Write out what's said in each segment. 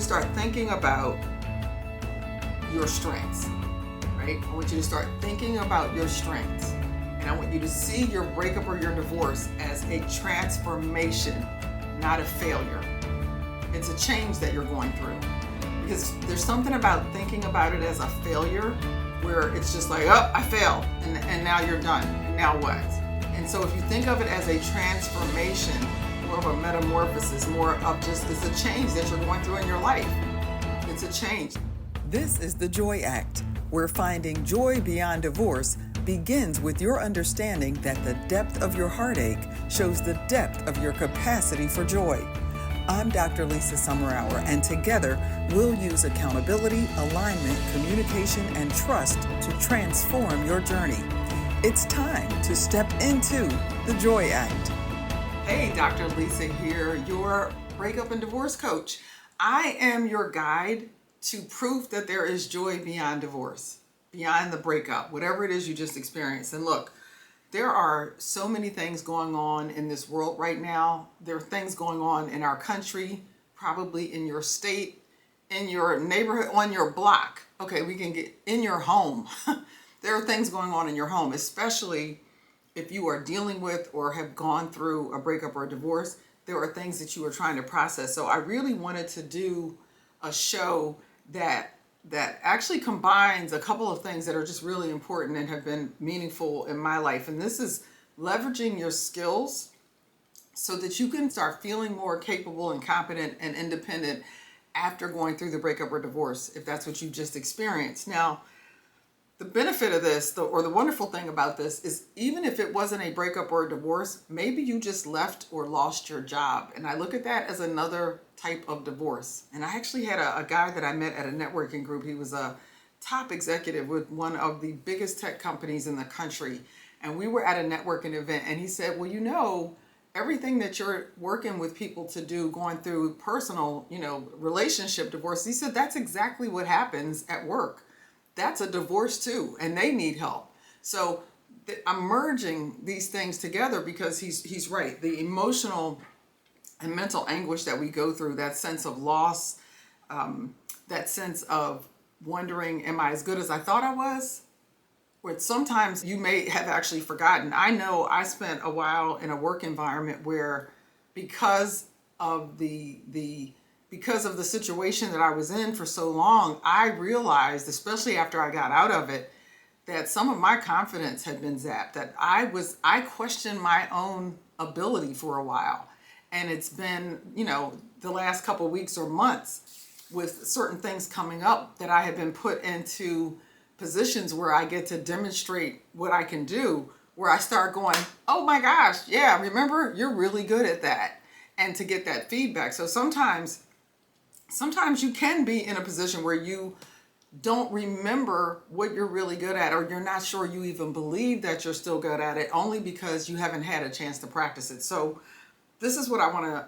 start thinking about your strengths, right? I want you to start thinking about your strengths. And I want you to see your breakup or your divorce as a transformation, not a failure. It's a change that you're going through. Because there's something about thinking about it as a failure where it's just like, oh, I failed, and now you're done, and now what? And so if you think of it as a transformation, more of a metamorphosis, more of just, it's a change that you're going through in your life. It's a change. This is the Joy Act, where finding joy beyond divorce begins with your understanding that the depth of your heartache shows the depth of your capacity for joy. I'm Dr. Lisa Summerour, and together we'll use accountability, alignment, communication, and trust to transform your journey. It's time to step into the Joy Act. Hey, Dr. Lisa here, your breakup and divorce coach. I am your guide to proof that there is joy beyond divorce, beyond the breakup, whatever it is you just experienced. And look, there are so many things going on in this world right now. There are things going on in our country, probably in your state, in your neighborhood, on your block. Okay, we can get in your home. There are things going on in your home, especially if you are dealing with or have gone through a breakup or a divorce. There are things that you are trying to process. So I really wanted to do a show that actually combines a couple of things that are just really important and have been meaningful in my life. And this is leveraging your skills so that you can start feeling more capable and competent and independent after going through the breakup or divorce, if that's what you just experienced. Now, the benefit of this, or the wonderful thing about this, is even if it wasn't a breakup or a divorce, maybe you just left or lost your job. And I look at that as another type of divorce. And I actually had a guy that I met at a networking group. He was a top executive with one of the biggest tech companies in the country. And we were at a networking event, and he said, well, you know, everything that you're working with people to do, going through personal, relationship divorce, he said, that's exactly what happens at work. That's a divorce too, and they need help. So I'm merging these things together because he's right. The emotional and mental anguish that we go through, that sense of loss, that sense of wondering, am I as good as I thought I was? Where sometimes you may have actually forgotten. I know I spent a while in a work environment where because of the situation that I was in for so long, I realized, especially after I got out of it, that some of my confidence had been zapped, that I questioned my own ability for a while. And it's been, the last couple of weeks or months with certain things coming up that I have been put into positions where I get to demonstrate what I can do, where I start going, oh my gosh, yeah, remember, you're really good at that. And to get that feedback. So sometimes you can be in a position where you don't remember what you're really good at, or you're not sure you even believe that you're still good at it, only because you haven't had a chance to practice it. So this is what I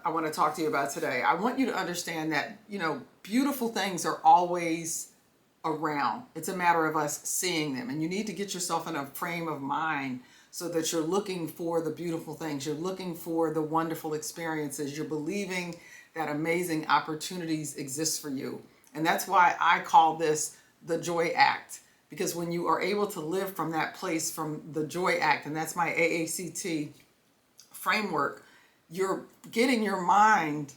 want to talk to you about today. I want you to understand that, beautiful things are always around. It's a matter of us seeing them, and you need to get yourself in a frame of mind so that you're looking for the beautiful things. You're looking for the wonderful experiences. You're believing that amazing opportunities exist for you. And that's why I call this the Joy Act, because when you are able to live from that place, from the Joy Act, and that's my A.A.C.T framework, you're getting your mind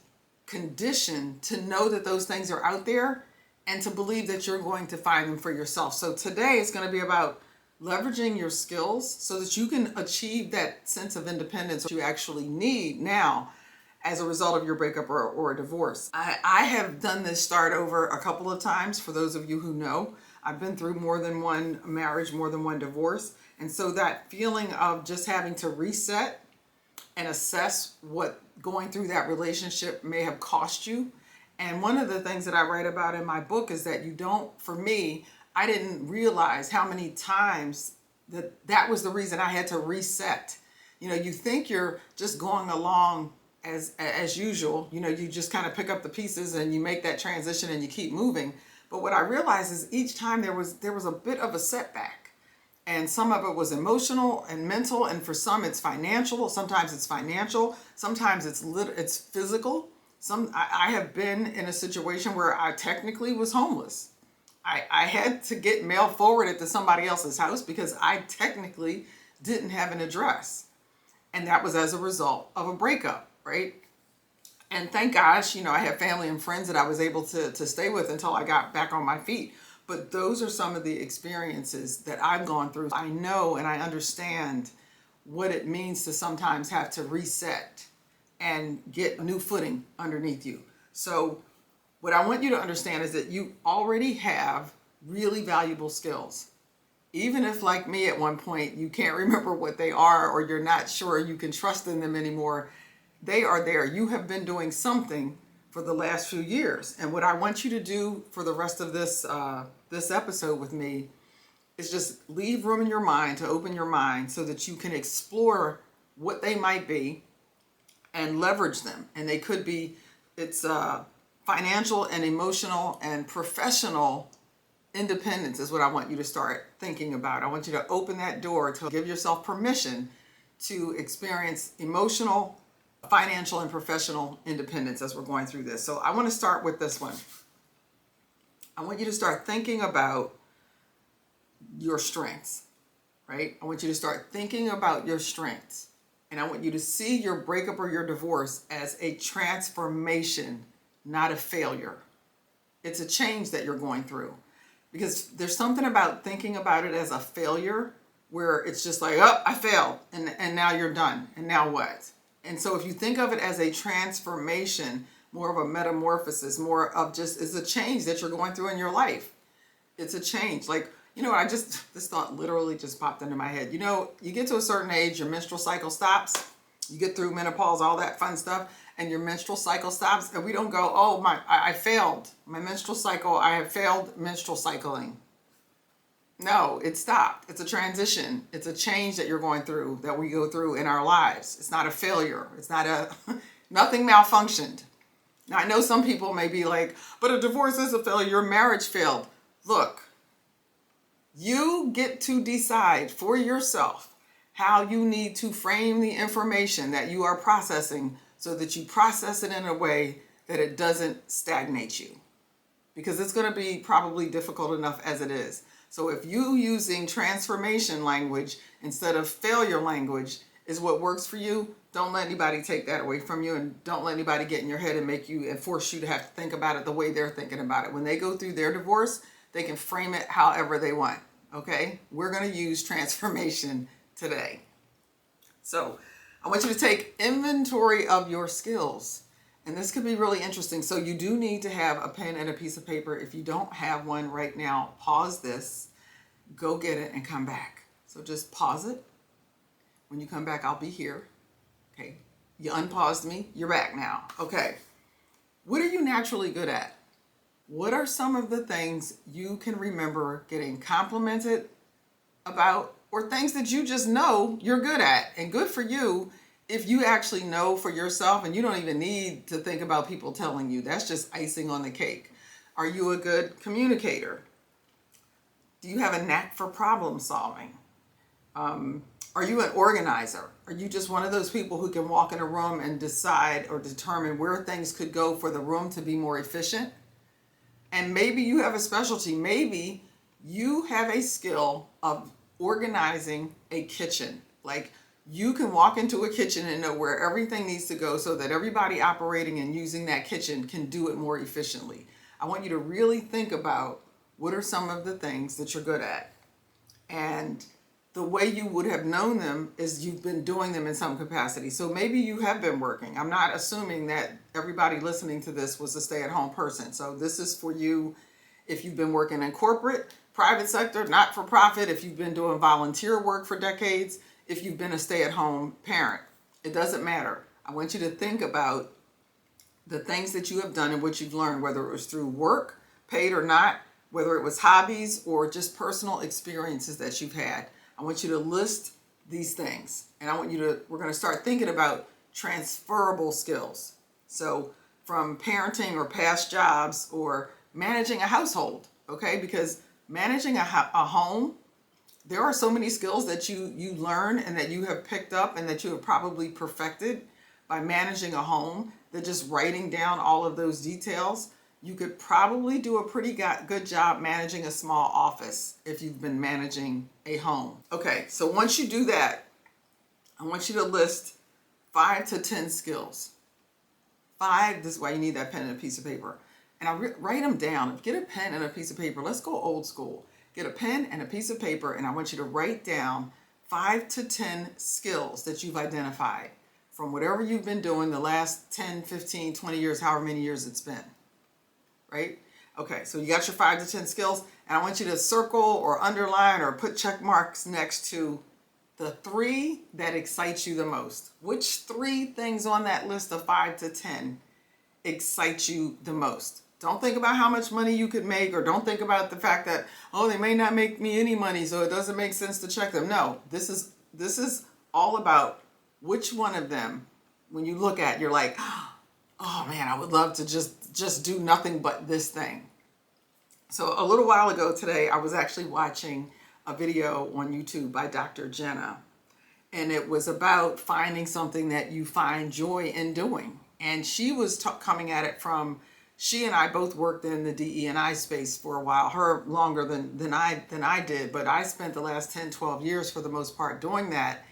conditioned to know that those things are out there and to believe that you're going to find them for yourself. So today is going to be about leveraging your skills so that you can achieve that sense of independence you actually need now as a result of your breakup or a divorce. I have done this start over a couple of times. For those of you who know, I've been through more than one marriage, more than one divorce. And so that feeling of just having to reset and assess what going through that relationship may have cost you. And one of the things that I write about in my book is that I didn't realize how many times that was the reason I had to reset. You think you're just going along as usual, you just kind of pick up the pieces and you make that transition and you keep moving. But what I realized is each time there was a bit of a setback, and some of it was emotional and mental, and for some it's financial. Sometimes it's financial, sometimes it's physical. I have been in a situation where I technically was homeless. I had to get mail forwarded to somebody else's house because I technically didn't have an address. And that was as a result of a breakup, right? And thank gosh, I have family and friends that I was able to stay with until I got back on my feet. But those are some of the experiences that I've gone through. I know and I understand what it means to sometimes have to reset and get new footing underneath you. So what I want you to understand is that you already have really valuable skills. Even if, like me, at one point you can't remember what they are or you're not sure you can trust in them anymore, they are there. You have been doing something for the last few years. And what I want you to do for the rest of this episode with me is just leave room in your mind to open your mind so that you can explore what they might be and leverage them. And they could be, it's financial and emotional and professional independence is what I want you to start thinking about. I want you to open that door to give yourself permission to experience emotional, financial, and professional independence as we're going through this. So I want to start with this one. I want you to start thinking about your strengths, right? I want you to start thinking about your strengths. And I want you to see your breakup or your divorce as a transformation, not a failure. It's a change that you're going through. Because there's something about thinking about it as a failure where it's just like, oh, I failed, and now you're done, and now what? And so if you think of it as a transformation, more of a metamorphosis, more of just, it's a change that you're going through in your life. It's a change. Like, this thought literally just popped into my head. You get to a certain age, your menstrual cycle stops, you get through menopause, all that fun stuff, and your menstrual cycle stops, and we don't go, oh, I failed my menstrual cycle, I have failed menstrual cycling. No, it stopped. It's a transition. It's a change that you're going through, that we go through in our lives. It's not a failure. It's not nothing malfunctioned. Now, I know some people may be like, but a divorce is a failure, your marriage failed. Look, you get to decide for yourself how you need to frame the information that you are processing so that you process it in a way that it doesn't stagnate you. Because it's going to be probably difficult enough as it is. So if you using transformation language instead of failure language is what works for you, don't let anybody take that away from you, and don't let anybody get in your head and make you and force you to have to think about it the way they're thinking about it. When they go through their divorce, they can frame it however they want. Okay? We're going to use transformation today. So I want you to take inventory of your skills. And this could be really interesting. So you do need to have a pen and a piece of paper. If you don't have one right now, pause this, go get it, and come back. So just pause it. When you come back, I'll be here. Okay. You unpaused me. You're back now. Okay. What are you naturally good at? What are some of the things you can remember getting complimented about, or things that you just know you're good at? And good for you if you actually know for yourself and you don't even need to think about people telling you. That's just icing on the cake. Are you a good communicator? Do you have a knack for problem solving? Are you an organizer? Are you just one of those people who can walk in a room and decide or determine where things could go for the room to be more efficient? And maybe you have a specialty. Maybe you have a skill of organizing a kitchen. Like, you can walk into a kitchen and know where everything needs to go so that everybody operating and using that kitchen can do it more efficiently. I want you to really think about what are some of the things that you're good at. And the way you would have known them is you've been doing them in some capacity. So maybe you have been working. I'm not assuming that everybody listening to this was a stay-at-home person. So this is for you if you've been working in corporate, private sector, not-for-profit, if you've been doing volunteer work for decades, if you've been a stay-at-home parent. It doesn't matter. I want you to think about the things that you have done and what you've learned, whether it was through work, paid or not, whether it was hobbies or just personal experiences that you've had. I want you to list these things. And we're going to start thinking about transferable skills. So from parenting or past jobs or managing a household, okay? Because managing a home, there are so many skills that you learn and that you have picked up and that you have probably perfected by managing a home that just writing down all of those details, you could probably do a pretty good job managing a small office if you've been managing a home. Okay, so once you do that, I want you to list 5 to 10 skills. 5, this is why you need that pen and a piece of paper. And write them down. Get a pen and a piece of paper. Let's go old school. Get a pen and a piece of paper, and I want you to write down 5 to 10 skills that you've identified from whatever you've been doing the last 10, 15, 20 years, however many years it's been. Right? Okay, so you got your 5 to 10 skills, and I want you to circle or underline or put check marks next to the 3 that excite you the most. Which 3 things on that list of 5 to 10 excite you the most? Don't think about how much money you could make, or don't think about the fact that, oh, they may not make me any money, so it doesn't make sense to check them. No, this is all about which one of them, when you look at, you're like, oh man, I would love to just do nothing but this thing. So a little while ago today, I was actually watching a video on YouTube by Dr. Jenna, and it was about finding something that you find joy in doing. And she was coming at it from, she and I both worked in the DE&I space for a while, her longer than I did, but I spent the last 10, 12 years for the most part doing that,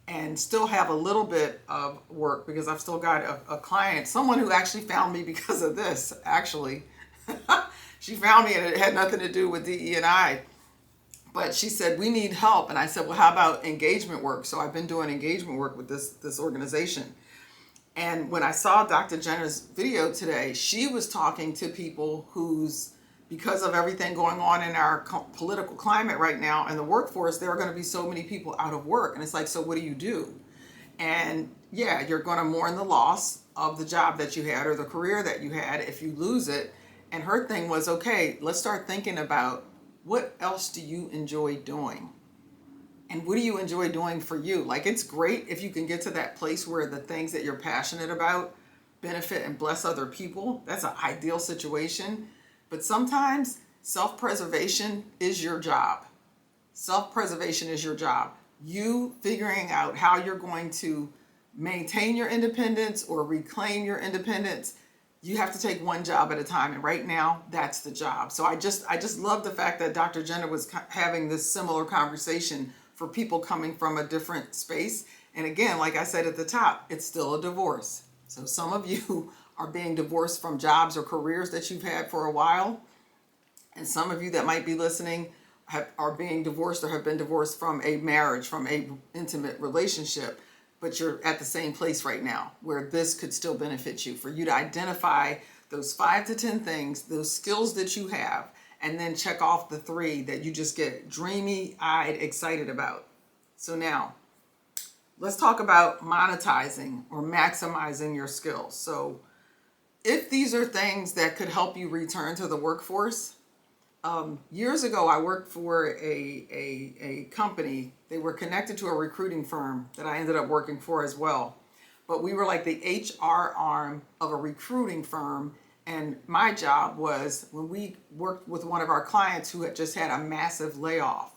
and still have a little bit of work because I've still got a client, someone who actually found me because of this, actually. She found me and it had nothing to do with DE&I. But she said, we need help. And I said, well, how about engagement work? So I've been doing engagement work with this organization. And when I saw Dr. Jenner's video today, she was talking to people because of everything going on in our political climate right now and the workforce, there are going to be so many people out of work. And it's like, so what do you do? And yeah, you're going to mourn the loss of the job that you had or the career that you had if you lose it. And her thing was, okay, let's start thinking about, what else do you enjoy doing? And what do you enjoy doing for you? Like, it's great if you can get to that place where the things that you're passionate about benefit and bless other people. That's an ideal situation. But sometimes self-preservation is your job. Self-preservation is your job. You figuring out how you're going to maintain your independence or reclaim your independence. You have to take one job at a time, and right now that's the job. So I just love the fact that Dr. Jenner was having this similar conversation for people coming from a different space. And again, like I said at the top, it's still a divorce. So some of you are being divorced from jobs or careers that you've had for a while, and some of you that might be listening are being divorced or have been divorced from a marriage, from a intimate relationship. But you're at the same place right now where this could still benefit you, for you to identify those 5 to 10 things, those skills that you have, and then check off the 3 that you just get dreamy-eyed excited about. So now, let's talk about monetizing or maximizing your skills. So if these are things that could help you return to the workforce, years ago, I worked for a company. They were connected to a recruiting firm that I ended up working for as well. But we were like the HR arm of a recruiting firm. And my job was, when we worked with one of our clients who had just had a massive layoff,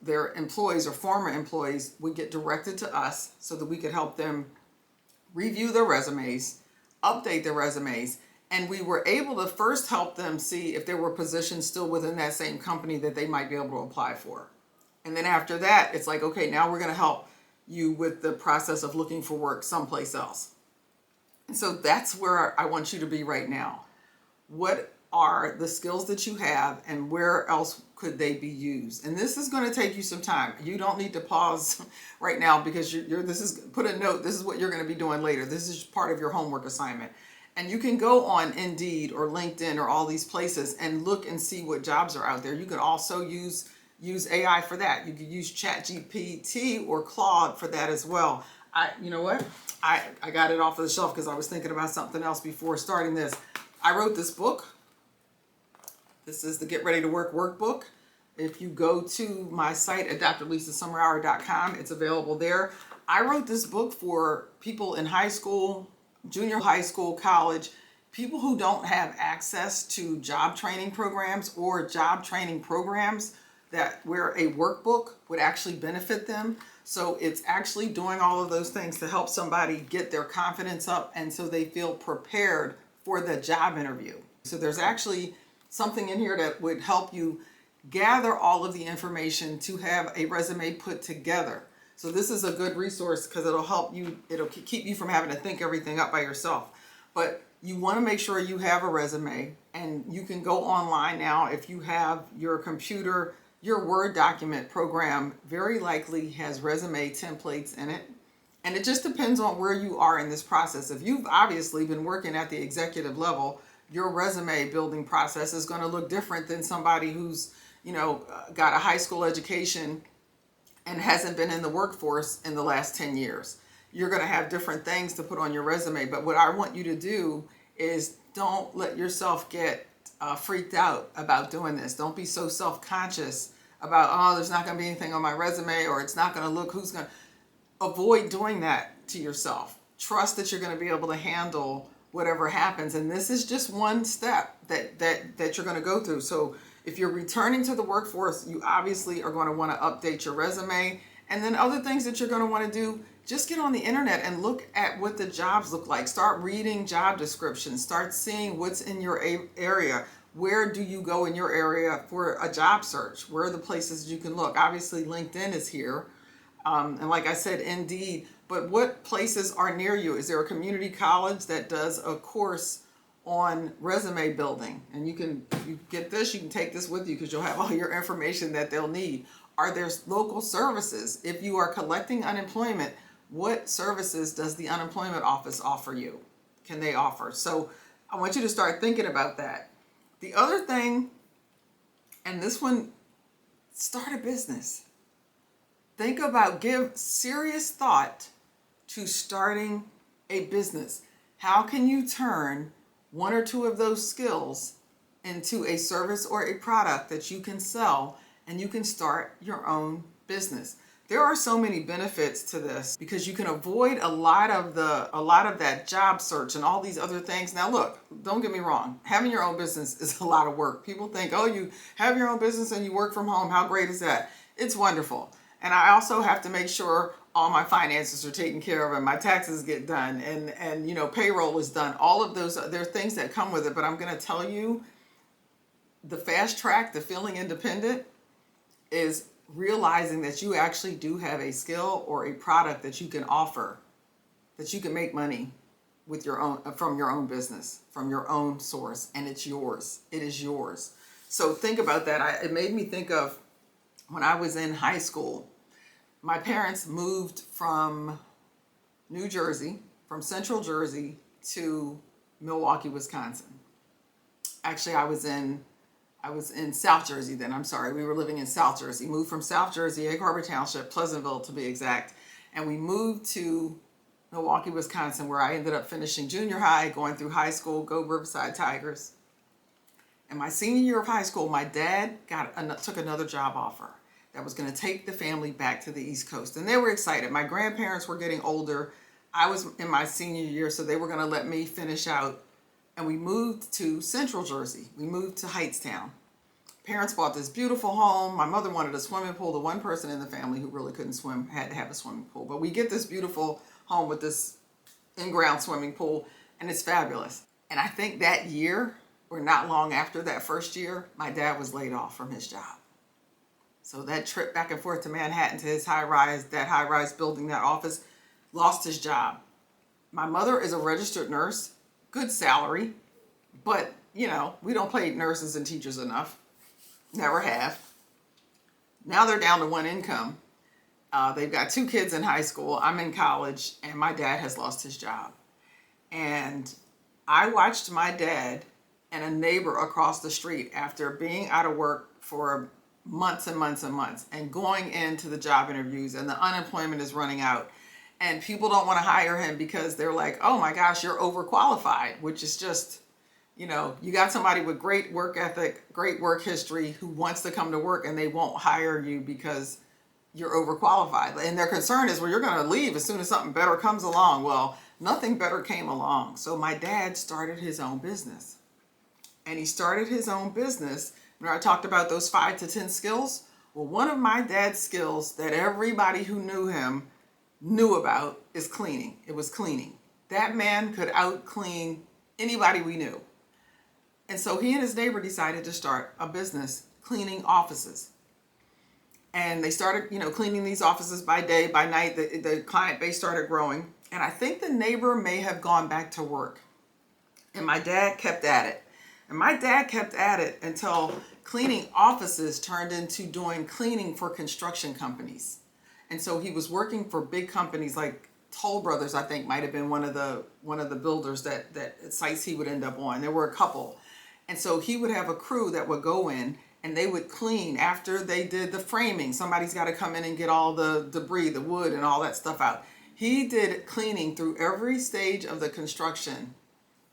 their employees or former employees would get directed to us so that we could help them review their resumes, update their resumes, and we were able to first help them see if there were positions still within that same company that they might be able to apply for. And then after that, it's like, okay, now we're going to help you with the process of looking for work someplace else. And so that's where I want you to be right now. What are the skills that you have, and where else could they be used? And this is going to take you some time. You don't need to pause right now, because put a note. This is what you're going to be doing later. This is part of your homework assignment. And you can go on Indeed or LinkedIn or all these places and look and see what jobs are out there. You can also use AI for that. You could use ChatGPT or Claude for that as well. You know what? I got it off of the shelf because I was thinking about something else before starting this. I wrote this book. This is the Get Ready to Work workbook. If you go to my site at drlisasummerour.com, it's available there. I wrote this book for people in high school, junior high school, college, people who don't have access to job training programs or job training programs where a workbook would actually benefit them. So it's actually doing all of those things to help somebody get their confidence up and so they feel prepared for the job interview. So there's actually something in here that would help you gather all of the information to have a resume put together. So this is a good resource because it'll help you, it'll keep you from having to think everything up by yourself. But you want to make sure you have a resume, and you can go online now. If you have your computer, your Word document program very likely has resume templates in it. And it just depends on where you are in this process. If you've obviously been working at the executive level, your resume building process is going to look different than somebody who's, got a high school education and hasn't been in the workforce in the last 10 years. You're going to have different things to put on your resume. But what I want you to do is don't let yourself get freaked out about doing this. Don't be so self-conscious about, oh, there's not going to be anything on my resume, or it's not going to look, who's going to. Avoid doing that to yourself. Trust that you're going to be able to handle whatever happens. And this is just one step that you're going to go through. So if you're returning to the workforce, you obviously are going to want to update your resume. And then other things that you're going to want to do, just get on the internet and look at what the jobs look like. Start reading job descriptions. Start seeing what's in your area. Where do you go in your area for a job search? Where are the places you can look? Obviously, LinkedIn is here. And like I said, Indeed. But what places are near you? Is there a community college that does a course on resume building? And if you get this, you can take this with you because you'll have all your information that they'll need. Are there local services? If you are collecting unemployment, what services does the unemployment office offer you? Can they offer? So I want you to start thinking about that. The other thing, and this one, start a business. Think about, give serious thought to starting a business. How can you turn one or two of those skills into a service or a product that you can sell, and you can start your own business? There are so many benefits to this because you can avoid a lot of that job search and all these other things. Now look, don't get me wrong, having your own business is a lot of work. People think, oh, you have your own business and you work from home. How great is that? It's wonderful. And I also have to make sure all my finances are taken care of and my taxes get done and payroll is done. All of those, there are things that come with it. But I'm going to tell you, the fast track to feeling independent is realizing that you actually do have a skill or a product that you can offer, that you can make money with from your own business, from your own source, and it's yours. It is yours. So think about that. It made me think of when I was in high school. My parents moved from New Jersey, from Central Jersey to Milwaukee, Wisconsin. Actually, I was in South Jersey then. I'm sorry. We were living in South Jersey. Moved from South Jersey, Egg Harbor Township, Pleasantville to be exact. And we moved to Milwaukee, Wisconsin, where I ended up finishing junior high, going through high school, go Riverside Tigers. In my senior year of high school, my dad took another job offer that was going to take the family back to the East Coast. And they were excited. My grandparents were getting older. I was in my senior year, so they were going to let me finish out. And we moved to Central Jersey. We moved to Hightstown. Parents bought this beautiful home. My mother wanted a swimming pool. The one person in the family who really couldn't swim had to have a swimming pool. But we get this beautiful home with this in-ground swimming pool, and it's fabulous. And I think that year, or not long after that first year, my dad was laid off from his job. So that trip back and forth to Manhattan to his that high-rise building, that office, lost his job. My mother is a registered nurse, good salary, but, we don't pay nurses and teachers enough. Never have. Now they're down to one income. They've got 2 kids in high school. I'm in college, and my dad has lost his job. And I watched my dad and a neighbor across the street, after being out of work for months and months and months and going into the job interviews, and the unemployment is running out, and people don't want to hire him because they're like, oh my gosh, you're overqualified, which is just, you got somebody with great work ethic, great work history who wants to come to work, and they won't hire you because you're overqualified. And their concern is, well, you're going to leave as soon as something better comes along. Well, nothing better came along. So my dad started his own business. And he started his own business. When I talked about those 5 to 10 skills, Well, one of my dad's skills that everybody who knew him knew about is cleaning. It was cleaning. That man could out clean anybody we knew. And so he and his neighbor decided to start a business cleaning offices. And they started, cleaning these offices by day, by night. The client base started growing. And I think the neighbor may have gone back to work. And my dad kept at it. And my dad kept at it until cleaning offices turned into doing cleaning for construction companies. And so he was working for big companies like Toll Brothers, I think, might have been one of the builders that sites he would end up on. There were a couple. And so he would have a crew that would go in and they would clean after they did the framing. Somebody's got to come in and get all the debris, the wood and all that stuff out. He did cleaning through every stage of the construction,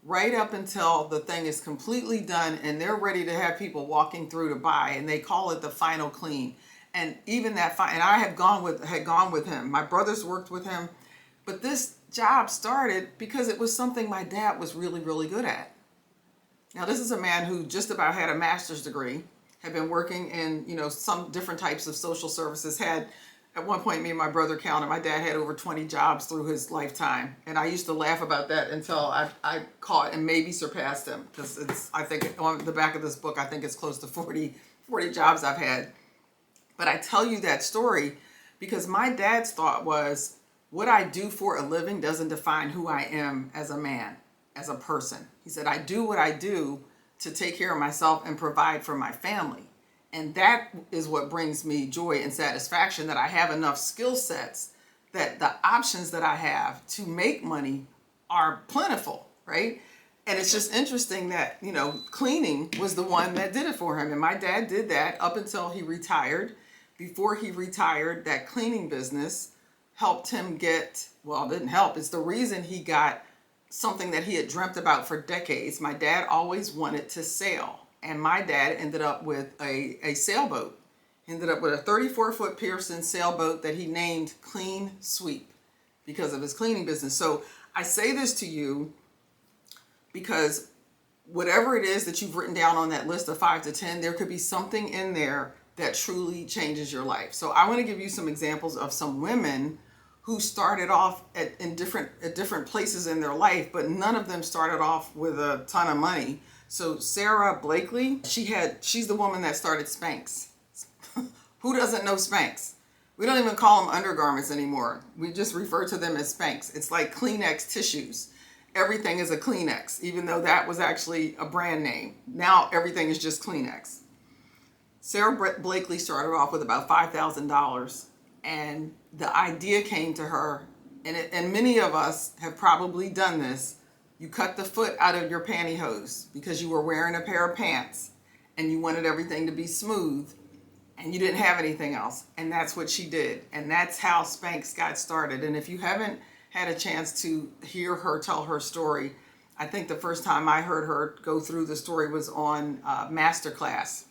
right up until the thing is completely done and they're ready to have people walking through to buy, and they call it the final clean. And even that and I had gone with him. My brothers worked with him, but this job started because it was something my dad was really, really good at. Now, this is a man who just about had a master's degree, had been working in, some different types of social services, had, at one point, me and my brother counted, my dad had over 20 jobs through his lifetime. And I used to laugh about that until I caught and maybe surpassed him, because I think on the back of this book, I think it's close to 40 jobs I've had. But I tell you that story because my dad's thought was, what I do for a living doesn't define who I am as a man, as a person. He said, I do what I do to take care of myself and provide for my family. And that is what brings me joy and satisfaction, that I have enough skill sets that the options that I have to make money are plentiful, right? And it's just interesting that, cleaning was the one that did it for him. And my dad did that up until he retired. Before he retired, that cleaning business helped him didn't help. It's the reason he got something that he had dreamt about for decades. My dad always wanted to sail. And my dad ended up with a sailboat. He ended up with a 34-foot Pearson sailboat that he named Clean Sweep because of his cleaning business. So I say this to you because whatever it is that you've written down on that list of 5 to 10, there could be something in there that truly changes your life. So I want to give you some examples of some women who started off at different places in their life, but none of them started off with a ton of money. So Sarah Blakely, she's the woman that started Spanx. Who doesn't know Spanx? We don't even call them undergarments anymore. We just refer to them as Spanx. It's like Kleenex tissues. Everything is a Kleenex, even though that was actually a brand name. Now everything is just Kleenex. Sarah Blakely started off with about $5,000, and the idea came to her, and many of us have probably done this. You cut the foot out of your pantyhose because you were wearing a pair of pants and you wanted everything to be smooth and you didn't have anything else. And that's what she did. And that's how Spanx got started. And if you haven't had a chance to hear her tell her story, I think the first time I heard her go through the story was on Masterclass.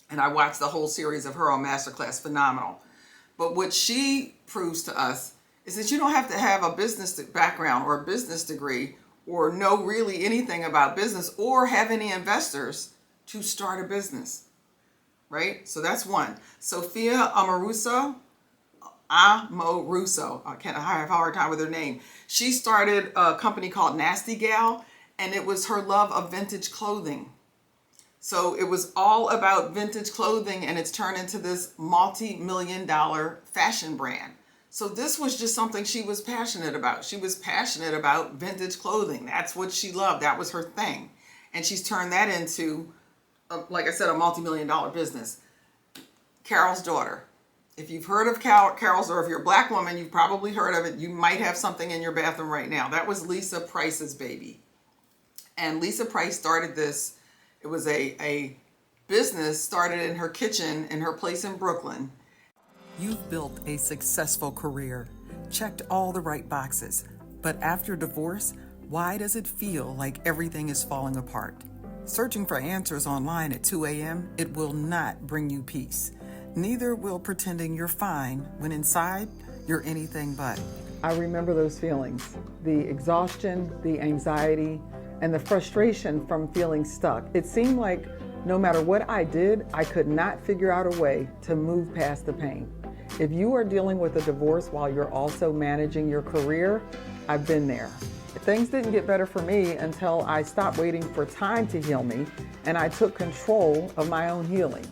And I watched the whole series of her on Masterclass. Phenomenal. But what she proves to us is that you don't have to have a business background or a business degree or know really anything about business or have any investors to start a business, right? So that's one. Sophia Amoruso, I have a hard time with her name. She started a company called Nasty Gal, and it was her love of vintage clothing. So it was all about vintage clothing, and it's turned into this multi-million-dollar fashion brand. So this was just something she was passionate about. She was passionate about vintage clothing. That's what she loved. That was her thing. And she's turned that into, like I said, a multi-million-dollar business. Carol's daughter. If you've heard of Carol's, or if you're a black woman, you've probably heard of it. You might have something in your bathroom right now. That was Lisa Price's baby. And Lisa Price started this. It was a business started in her kitchen in her place in Brooklyn. You've built a successful career, checked all the right boxes, but after divorce, why does it feel like everything is falling apart? Searching for answers online at 2 a.m., it will not bring you peace. Neither will pretending you're fine when inside you're anything but. I remember those feelings, the exhaustion, the anxiety, and the frustration from feeling stuck. It seemed like No matter what I did, I could not figure out a way to move past the pain. If you are dealing with a divorce while you're also managing your career, I've been there. Things didn't get better for me until I stopped waiting for time to heal me and I took control of my own healing.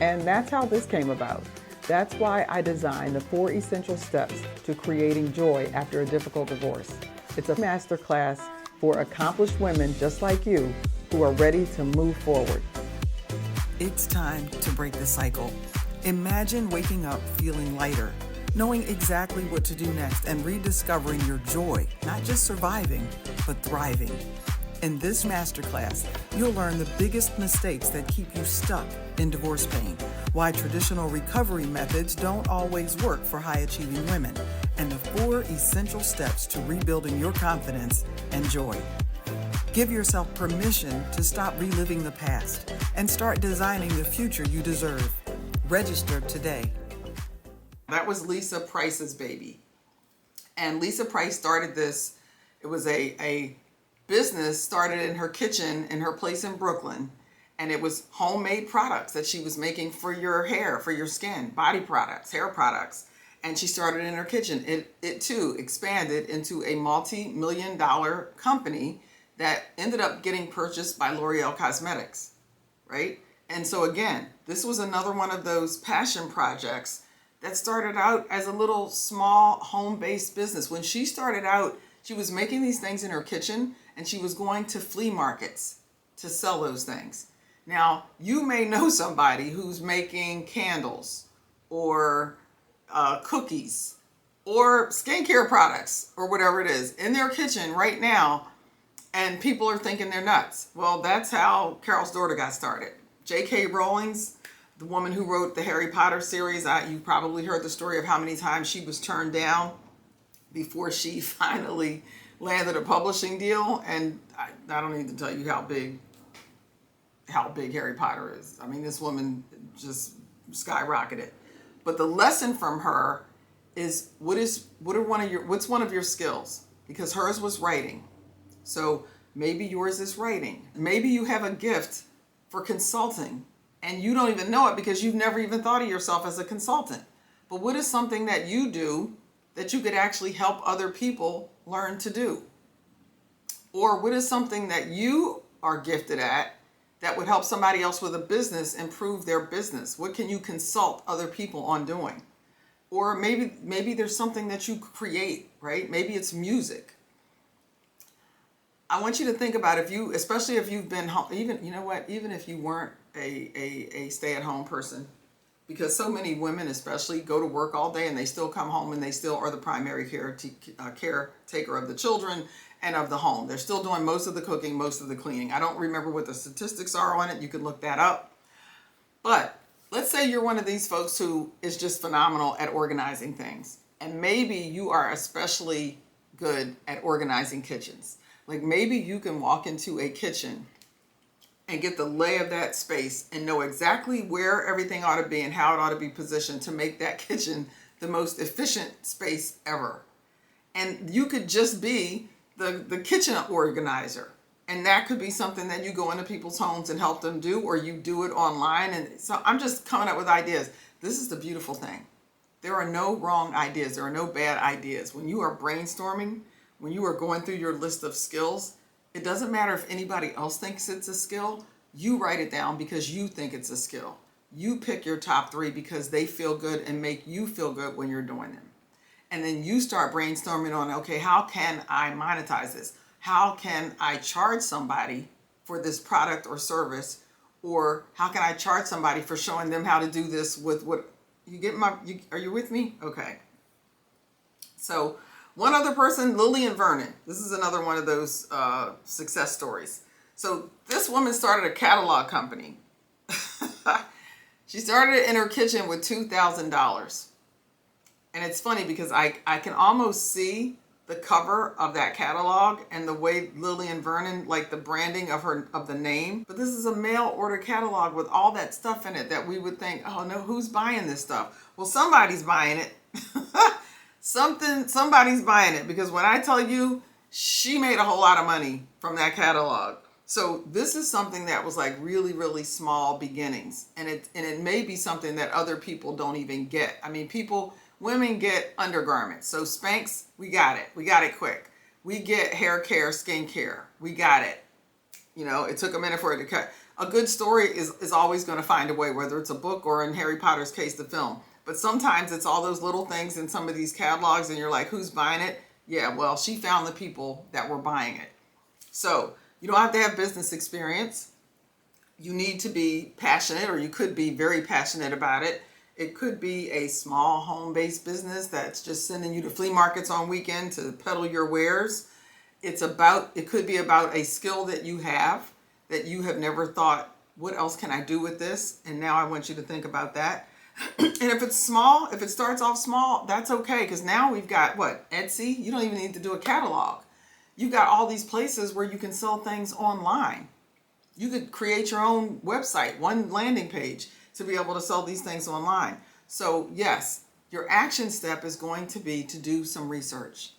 And that's how this came about. That's why I designed the 4 essential steps to creating joy after a difficult divorce. It's a masterclass for accomplished women just like you who are ready to move forward. It's time to break the cycle. Imagine waking up feeling lighter, knowing exactly what to do next, and rediscovering your joy, not just surviving, but thriving. In this masterclass, you'll learn the biggest mistakes that keep you stuck in divorce pain, why traditional recovery methods don't always work for high-achieving women, and the 4 essential steps to rebuilding your confidence and joy. Give yourself permission to stop reliving the past and start designing the future you deserve. Register today. That was Lisa Price's baby. And Lisa Price started this. It was a business started in her kitchen in her place in Brooklyn. And it was homemade products that she was making for your hair, for your skin, body products, hair products. And she started in her kitchen. It too expanded into a multi-million-dollar company that ended up getting purchased by L'Oreal Cosmetics, right? And so again, this was another one of those passion projects that started out as a little small home-based business. When she started out, she was making these things in her kitchen and she was going to flea markets to sell those things. Now, you may know somebody who's making candles or cookies or skincare products or whatever it is in their kitchen right now, and people are thinking they're nuts. Well, that's how Carol's daughter got started. J.K. Rowling's, the woman who wrote the Harry Potter series, you probably heard the story of how many times she was turned down before she finally landed a publishing deal. And I don't need to tell you how big Harry Potter is. I mean, this woman just skyrocketed. But the lesson from her is what's one of your skills? Because hers was writing. So maybe yours is writing. Maybe you have a gift for consulting and you don't even know it because you've never even thought of yourself as a consultant. But what is something that you do that you could actually help other people learn to do? Or what is something that you are gifted at that would help somebody else with a business improve their business? What can you consult other people on doing? Or maybe there's something that you create, right? Maybe it's music. I want you to think about especially if you've been home, even if you weren't a stay-at-home person, because so many women especially go to work all day and they still come home and they still are the primary caretaker of the children and of the home. They're still doing most of the cooking, most of the cleaning. I don't remember what the statistics are on it. You can look that up. But let's say you're one of these folks who is just phenomenal at organizing things. And maybe you are especially good at organizing kitchens. Like maybe you can walk into a kitchen and get the lay of that space and know exactly where everything ought to be and how it ought to be positioned to make that kitchen the most efficient space ever. And you could just be the kitchen organizer. And that could be something that you go into people's homes and help them do, or you do it online. And so I'm just coming up with ideas. This is the beautiful thing. There are no wrong ideas. There are no bad ideas. When you are brainstorming, when you are going through your list of skills, it doesn't matter if anybody else thinks it's a skill. You write it down because you think it's a skill. You pick your top 3 because they feel good and make you feel good when you're doing them. And then you start brainstorming on, okay, how can I monetize this? How can I charge somebody for this product or service? Or how can I charge somebody for showing them how to do this with what are you with me? Okay. So one other person, Lillian Vernon. This is another one of those success stories. So this woman started a catalog company. She started it in her kitchen with $2,000. And it's funny because I can almost see the cover of that catalog and the way Lillian Vernon, like the branding of the name. But this is a mail order catalog with all that stuff in it that we would think, oh no, who's buying this stuff? Well, somebody's buying it. Somebody's buying it, because when I tell you, she made a whole lot of money from that catalog. So this is something that was like really, really small beginnings. And it may be something that other people don't even get. I mean, women get undergarments. So Spanx, we got it. We got it quick. We get hair care, skin care. We got it. It took a minute for it to cut. A good story is always going to find a way, whether it's a book or in Harry Potter's case, the film. But sometimes it's all those little things in some of these catalogs and you're like, who's buying it? Yeah, well, she found the people that were buying it. So you don't have to have business experience. You need to be passionate, or you could be very passionate about it. It could be a small home-based business that's just sending you to flea markets on weekend to peddle your wares. It could be about a skill that you have never thought, what else can I do with this? And now I want you to think about that. And if it's small, if it starts off small, that's okay. Because now we've got Etsy? You don't even need to do a catalog. You've got all these places where you can sell things online. You could create your own website, one landing page to be able to sell these things online. So yes, your action step is going to be to do some research.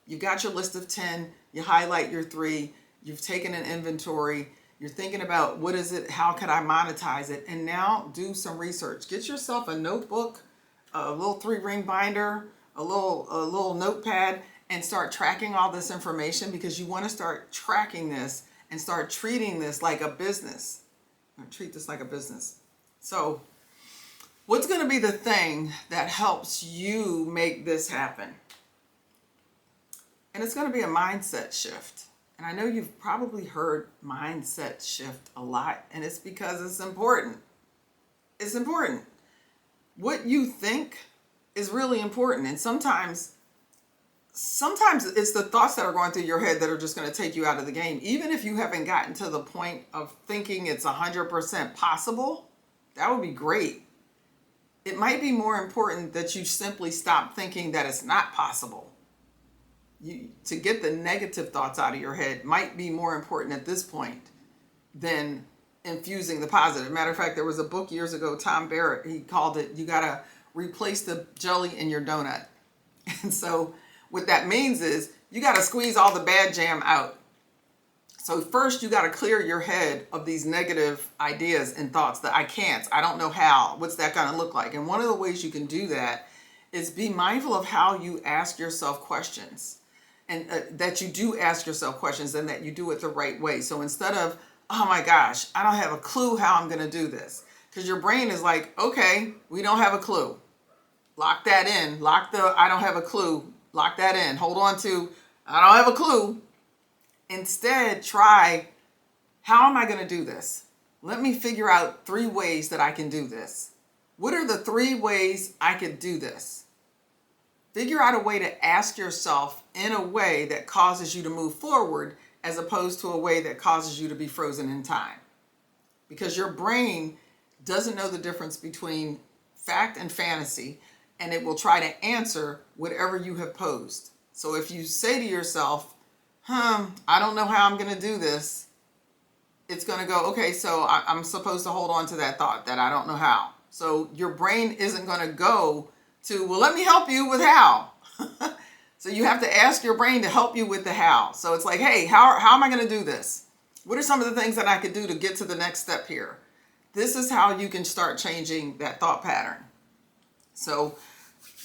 You've got your list of 10, you highlight your 3, you've taken an inventory, you're thinking about what is it, how could I monetize it, and now do some research. Get yourself a notebook, a little 3-ring binder, a little notepad, and start tracking all this information, because you want to start tracking this and start treating this like a business. Treat this like a business. So what's going to be the thing that helps you make this happen? And it's going to be a mindset shift. And I know you've probably heard mindset shift a lot, and it's because it's important. It's important. What you think is really important. And sometimes it's the thoughts that are going through your head that are just going to take you out of the game. Even if you haven't gotten to the point of thinking it's 100% possible, that would be great. It might be more important that you simply stop thinking that it's not possible. To get the negative thoughts out of your head might be more important at this point than infusing the positive. Matter of fact, there was a book years ago, Tom Barrett, he called it, you got to replace the jelly in your donut. And so what that means is you got to squeeze all the bad jam out. So first you got to clear your head of these negative ideas and thoughts that I can't, I don't know how, what's that going to look like? And one of the ways you can do that is be mindful of how you ask yourself questions. And that you do ask yourself questions and that you do it the right way. So instead of, oh my gosh, I don't have a clue how I'm going to do this. Because your brain is like, okay, we don't have a clue. Lock that in. I don't have a clue. Lock that in. Hold on to, I don't have a clue. Instead, try, how am I going to do this? Let me figure out 3 ways that I can do this. What are the 3 ways I could do this? Figure out a way to ask yourself in a way that causes you to move forward, as opposed to a way that causes you to be frozen in time. Because your brain doesn't know the difference between fact and fantasy, and it will try to answer whatever you have posed. So if you say to yourself, I don't know how I'm going to do this, it's going to go, okay, so I'm supposed to hold on to that thought that I don't know how. So your brain isn't going to go to, well, let me help you with how. So you have to ask your brain to help you with the how. So it's like, hey, how am I going to do this? What are some of the things that I could do to get to the next step here? This is how you can start changing that thought pattern. So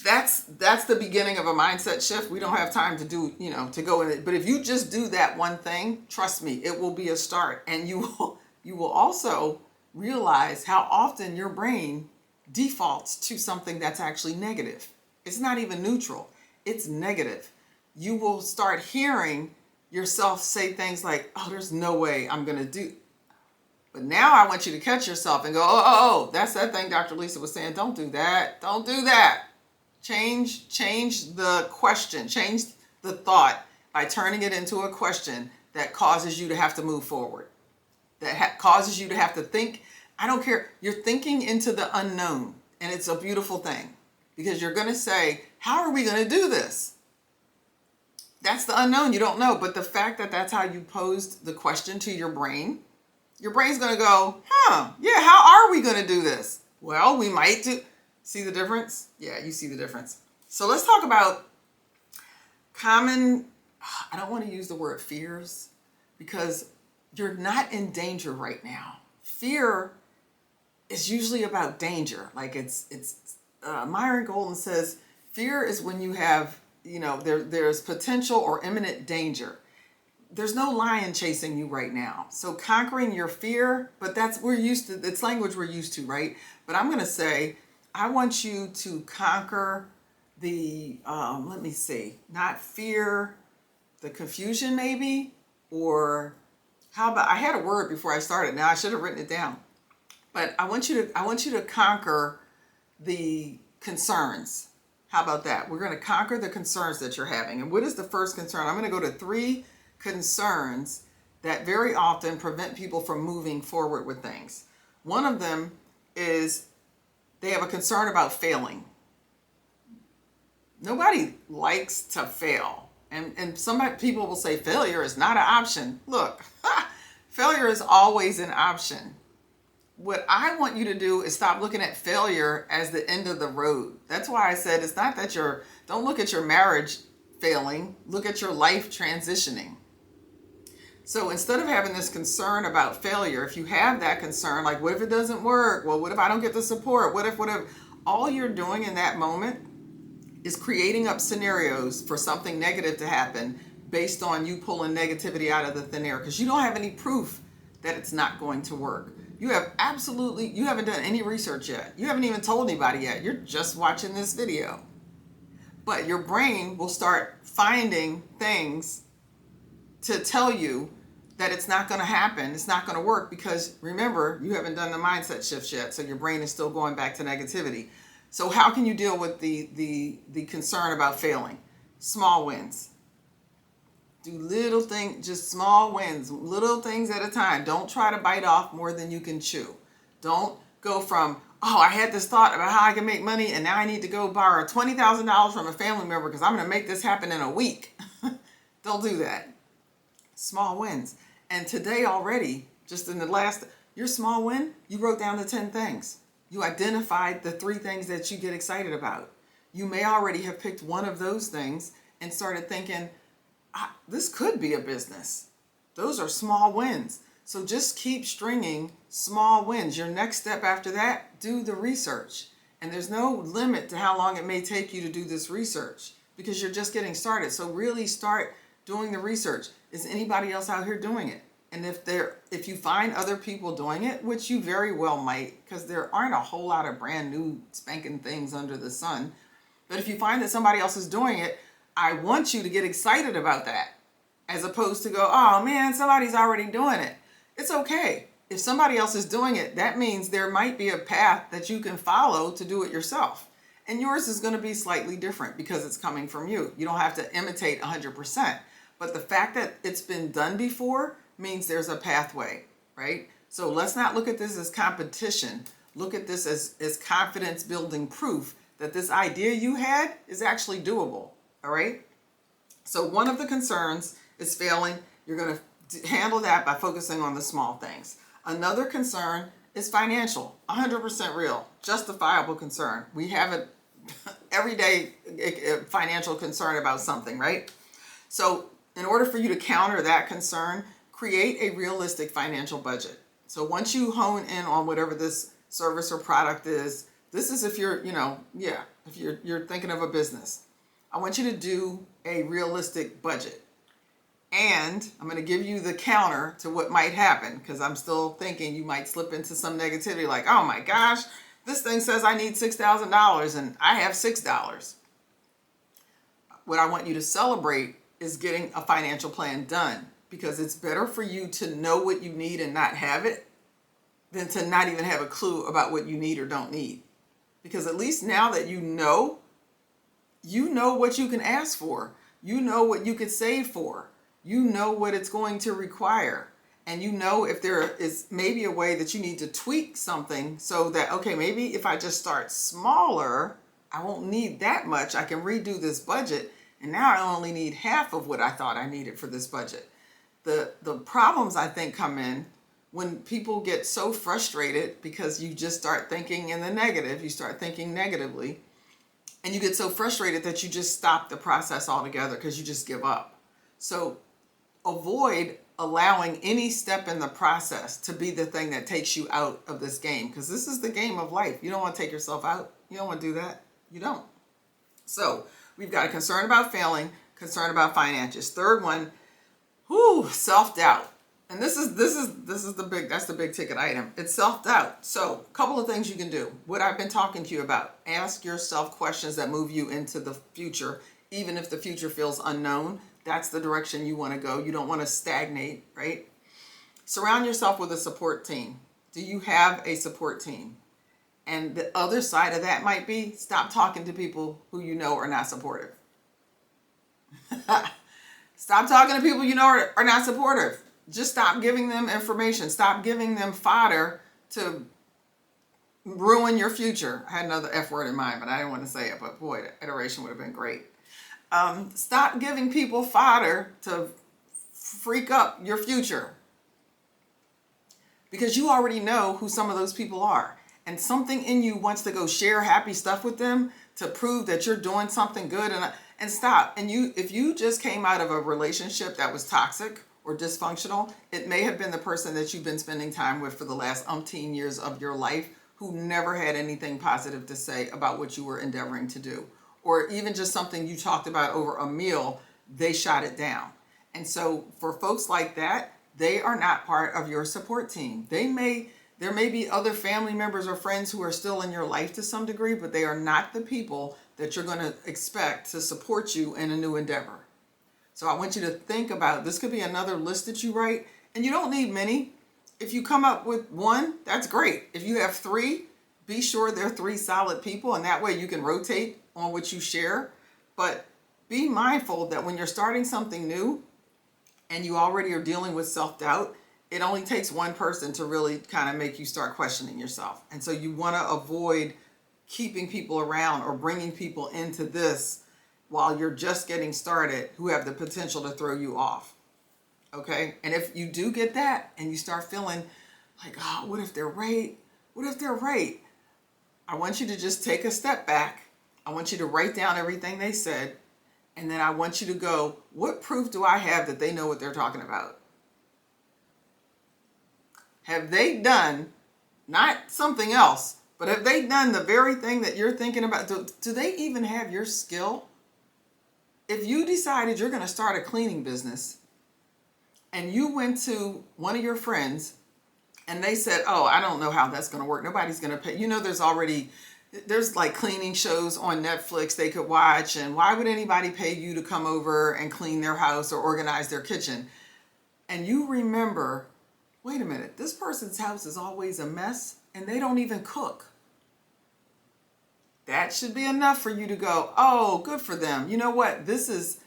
that's the beginning of a mindset shift. We don't have time to do, to go in it. But if you just do that one thing, trust me, it will be a start. And you will also realize how often your brain defaults to something that's actually negative. It's not even neutral. It's negative. You will start hearing yourself say things like, oh, there's no way I'm going to do. But now I want you to catch yourself and go, oh, that's that thing Dr. Lisa was saying. Don't do that. Don't do that. Change the question. Change the thought by turning it into a question that causes you to have to move forward. That causes you to have to think. I don't care. You're thinking into the unknown. And it's a beautiful thing. Because you're going to say, how are we going to do this? That's the unknown. You don't know. But the fact that that's how you posed the question to your brain's going to go, yeah, how are we going to do this? Well, we might do. See the difference? Yeah, you see the difference. So let's talk about common, I don't want to use the word fears, because you're not in danger right now. Fear is usually about danger. Like Myron Golden says, fear is when you have, there's potential or imminent danger. There's no lion chasing you right now. So conquering your fear, but it's language we're used to, right? But I'm going to say, I want you to conquer let me see, not fear, the confusion maybe, or how about, I had a word before I started. Now I should have written it down. But I want you to conquer the concerns. How about that? We're going to conquer the concerns that you're having. And what is the first concern? I'm going to go to 3 concerns that very often prevent people from moving forward with things. One of them is they have a concern about failing. Nobody likes to fail. And some people will say failure is not an option. Look, failure is always an option. What I want you to do is stop looking at failure as the end of the road. That's why I said it's not that don't look at your marriage failing, look at your life transitioning. So instead of having this concern about failure, if you have that concern, like what if it doesn't work? Well, what if I don't get the support? What if, all you're doing in that moment is creating up scenarios for something negative to happen based on you pulling negativity out of the thin air, because you don't have any proof that it's not going to work. You haven't done any research yet. You haven't even told anybody yet. You're just watching this video. But your brain will start finding things to tell you that it's not going to happen. It's not going to work because, remember, you haven't done the mindset shifts yet. So your brain is still going back to negativity. So how can you deal with the concern about failing? Small wins. Do little things, just small wins, little things at a time. Don't try to bite off more than you can chew. Don't go from, I had this thought about how I can make money and now I need to go borrow $20,000 from a family member because I'm going to make this happen in a week. Don't do that. Small wins. And today already, just in your small win, you wrote down the 10 things. You identified the 3 things that you get excited about. You may already have picked one of those things and started thinking, this could be a business. Those are small wins. So just keep stringing small wins. Your next step after that, do the research. And there's no limit to how long it may take you to do this research because you're just getting started. So really start doing the research. Is anybody else out here doing it? And if you find other people doing it, which you very well might, because there aren't a whole lot of brand new spanking things under the sun. But if you find that somebody else is doing it, I want you to get excited about that as opposed to go, oh man, somebody's already doing it. It's okay. If somebody else is doing it, that means there might be a path that you can follow to do it yourself. And yours is going to be slightly different because it's coming from you. You don't have to imitate 100%. But the fact that it's been done before means there's a pathway, right? So let's not look at this as competition. Look at this as confidence building proof that this idea you had is actually doable, all right? So one of the concerns is failing. You're going to handle that by focusing on the small things. Another concern is financial, 100% real, justifiable concern. We have an everyday financial concern about something, right? So in order for you to counter that concern, create a realistic financial budget. So once you hone in on whatever this service or product is, this is if you're, if you're thinking of a business. I want you to do a realistic budget. And I'm going to give you the counter to what might happen because I'm still thinking you might slip into some negativity like, oh my gosh, this thing says I need $6,000 and I have $6. What I want you to celebrate is getting a financial plan done because it's better for you to know what you need and not have it than to not even have a clue about what you need or don't need. Because at least now that you know what you can ask for. You know what you could save for. You know what it's going to require. And you know if there is maybe a way that you need to tweak something so that, okay, maybe if I just start smaller, I won't need that much. I can redo this budget. And now I only need half of what I thought I needed for this budget. The problems I think come in when people get so frustrated because you just start thinking in the negative, you start thinking negatively, and you get so frustrated that you just stop the process altogether because you just give up. So avoid allowing any step in the process to be the thing that takes you out of this game, because this is the game of life. You don't want to take yourself out. You don't want to do that. You don't. So we've got a concern about failing, concern about finances. Third one, self-doubt. And this is that's the big ticket item. It's self-doubt. So a couple of things you can do. What I've been talking to you about. Ask yourself questions that move you into the future, even if the future feels unknown. That's the direction you want to go. You don't want to stagnate, right? Surround yourself with a support team. Do you have a support team? And the other side of that might be stop talking to people who you know are not supportive. Stop talking to people you know are not supportive. Just stop giving them information. Stop giving them fodder to ruin your future. I had another F word in mind, but I didn't want to say it. But boy, the iteration would have been great. Stop giving people fodder to freak up your future. Because you already know who some of those people are. And something in you wants to go share happy stuff with them to prove that you're doing something good. And stop. And if you just came out of a relationship that was toxic or dysfunctional, it may have been the person that you've been spending time with for the last umpteen years of your life who never had anything positive to say about what you were endeavoring to do. Or even just something you talked about over a meal, they shot it down. And so for folks like that, they are not part of your support team. There may be other family members or friends who are still in your life to some degree, but they are not the people that you're going to expect to support you in a new endeavor. So I want you to think about, this could be another list that you write, and you don't need many. If you come up with one, that's great. If you have three, be sure they're three solid people, and that way you can rotate on what you share. But be mindful that when you're starting something new and you already are dealing with self-doubt, it only takes one person to really kind of make you start questioning yourself. And so you want to avoid keeping people around or bringing people into this while you're just getting started who have the potential to throw you off. Okay? And if you do get that and you start feeling like, oh, what if they're right? What if they're right? I want you to just take a step back. I want you to write down everything they said. And then I want you to go, what proof do I have that they know what they're talking about? Have they done, not something else, but have they done the very thing that you're thinking about? Do they even have your skill? If you decided you're going to start a cleaning business and you went to one of your friends and they said, oh, I don't know how that's going to work. Nobody's going to pay. You know, there's like cleaning shows on Netflix they could watch. And why would anybody pay you to come over and clean their house or organize their kitchen? And you remember, wait a minute, this person's house is always a mess and they don't even cook. That should be enough for you to go, oh, good for them. You know what? These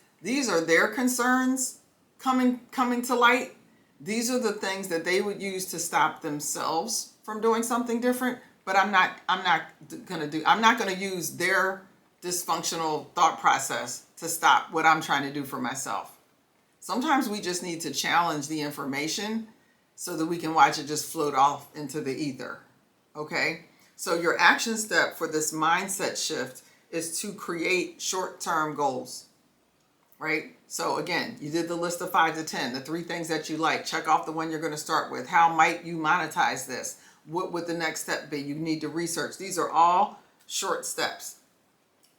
are their concerns coming to light. These are the things that they would use to stop themselves from doing something different. But I'm not going to use their dysfunctional thought process to stop what I'm trying to do for myself. Sometimes we just need to challenge the information so that we can watch it just float off into the ether. Okay? So your action step for this mindset shift is to create short-term goals, right? So again, you did the list of 5 to 10, the 3 things that you like. Check off the one you're going to start with. How might you monetize this? What would the next step be? You need to research. These are all short steps.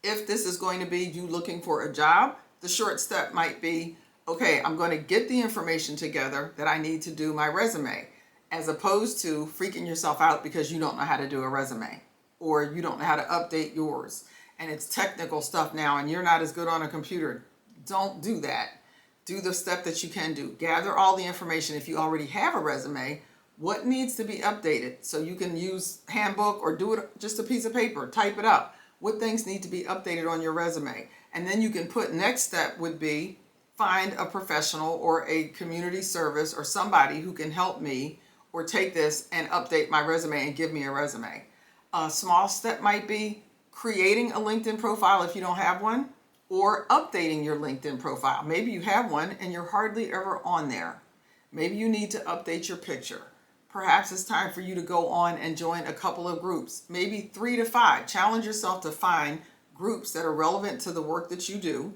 If this is going to be you looking for a job, the short step might be, okay, I'm going to get the information together that I need to do my resume, as opposed to freaking yourself out because you don't know how to do a resume or you don't know how to update yours. And it's technical stuff now and you're not as good on a computer. Don't do that. Do the step that you can do. Gather all the information. If you already have a resume, what needs to be updated? So you can use handbook or do it just a piece of paper, type it up. What things need to be updated on your resume? And then you can put next step would be find a professional or a community service or somebody who can help me or take this and update my resume and give me a resume. A small step might be creating a LinkedIn profile if you don't have one, or updating your LinkedIn profile. Maybe you have one and you're hardly ever on there. Maybe you need to update your picture. Perhaps it's time for you to go on and join a couple of groups, maybe 3 to 5. Challenge yourself to find groups that are relevant to the work that you do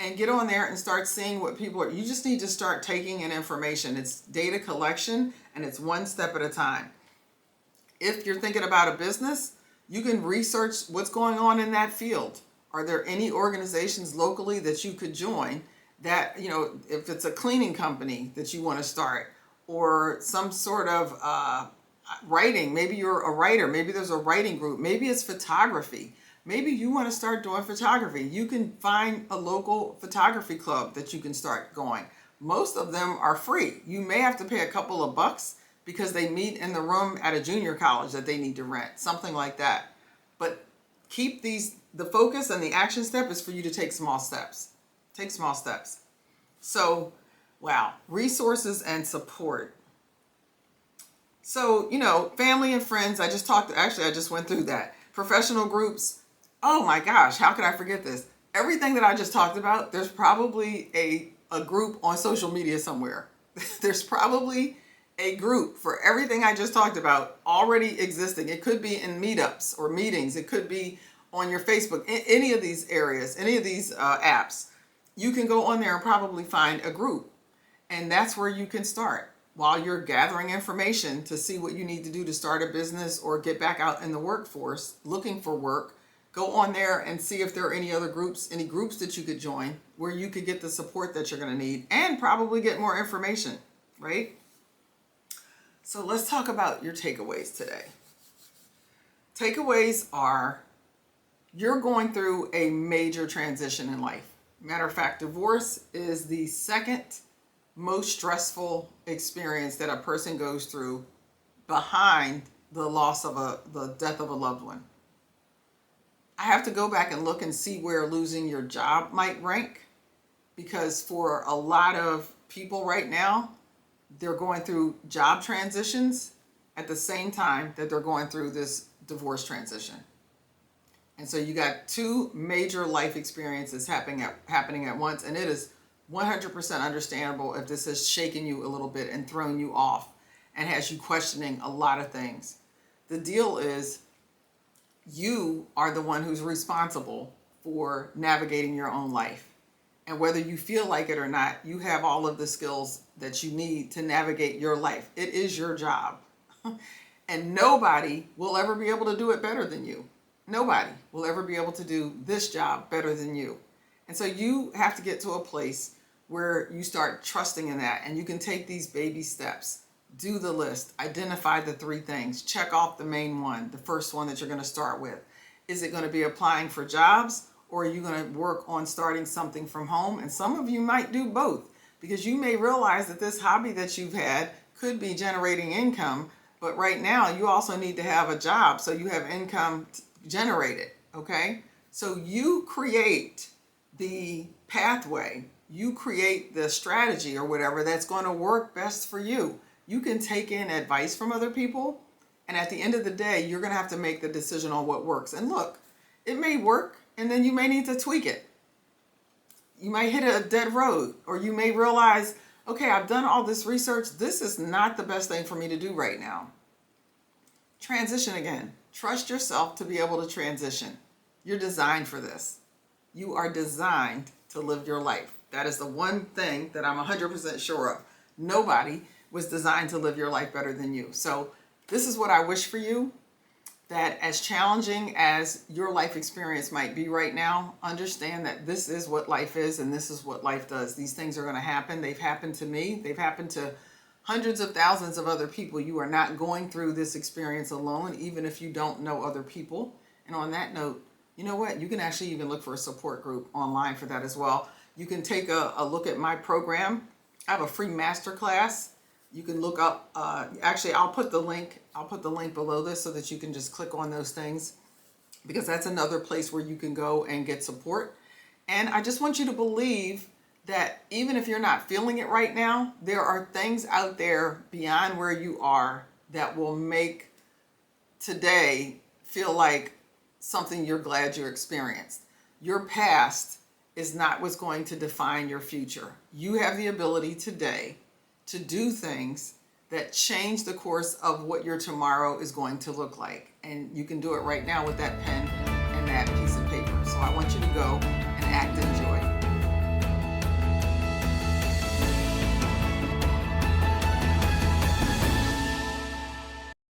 and get on there and start seeing what people are. You just need to start taking in information. It's data collection, and it's one step at a time. If you're thinking about a business, you can research what's going on in that field. Are there any organizations locally that you could join that, if it's a cleaning company that you want to start, or some sort of writing, maybe you're a writer, maybe there's a writing group, maybe it's photography. Maybe you want to start doing photography. You can find a local photography club that you can start going. Most of them are free. You may have to pay a couple of bucks because they meet in the room at a junior college that they need to rent, something like that. But keep the focus and the action step is for you to take small steps. Take small steps. So, wow, resources and support. So, family and friends, I just went through that. Professional groups. Oh my gosh, how could I forget this? Everything that I just talked about, there's probably a group on social media somewhere. There's probably a group for everything I just talked about already existing. It could be in meetups or meetings. It could be on your Facebook, any of these areas, any of these apps. You can go on there and probably find a group. And that's where you can start while you're gathering information to see what you need to do to start a business or get back out in the workforce looking for work. Go on there and see if there are any groups that you could join where you could get the support that you're going to need and probably get more information, right? So let's talk about your takeaways today. Takeaways are, you're going through a major transition in life. Matter of fact, divorce is the second most stressful experience that a person goes through behind the loss of the death of a loved one. I have to go back and look and see where losing your job might rank, because for a lot of people right now, they're going through job transitions at the same time that they're going through this divorce transition. And so you got two major life experiences happening at once, and it is 100% understandable if this has shaken you a little bit and thrown you off and has you questioning a lot of things. The deal is, you are the one who's responsible for navigating your own life. And whether you feel like it or not, you have all of the skills that you need to navigate your life. It is your job. And nobody will ever be able to do it better than you. Nobody will ever be able to do this job better than you. And so you have to get to a place where you start trusting in that, and you can take these baby steps. Do the list, identify the 3 things, check off the main one, the first one that you're going to start with. Is it going to be applying for jobs, or are you going to work on starting something from home? And some of you might do both, because you may realize that this hobby that you've had could be generating income, but right now you also need to have a job so you have income generated, okay? So you create the pathway, you create the strategy or whatever that's going to work best for you. You can take in advice from other people, and at the end of the day, you're going to have to make the decision on what works. And look, it may work, and then you may need to tweak it. You might hit a dead road, or you may realize, okay, I've done all this research. This is not the best thing for me to do right now. Transition again. Trust yourself to be able to transition. You're designed for this. You are designed to live your life. That is the one thing that I'm 100% sure of. Nobody was designed to live your life better than you. So this is what I wish for you, that as challenging as your life experience might be right now, understand that this is what life is and this is what life does. These things are going to happen. They've happened to me. They've happened to hundreds of thousands of other people. You are not going through this experience alone, even if you don't know other people. And on that note, you know what? You can actually even look for a support group online for that as well. You can take a look at my program. I have a free masterclass. You can look up, actually, I'll put the link below this so that you can just click on those things, because that's another place where you can go and get support. And I just want you to believe that even if you're not feeling it right now, there are things out there beyond where you are that will make today feel like something you're glad you experienced. Your past is not what's going to define your future. You have the ability today to do things that change the course of what your tomorrow is going to look like. And you can do it right now with that pen and that piece of paper. So I want you to go and act in joy.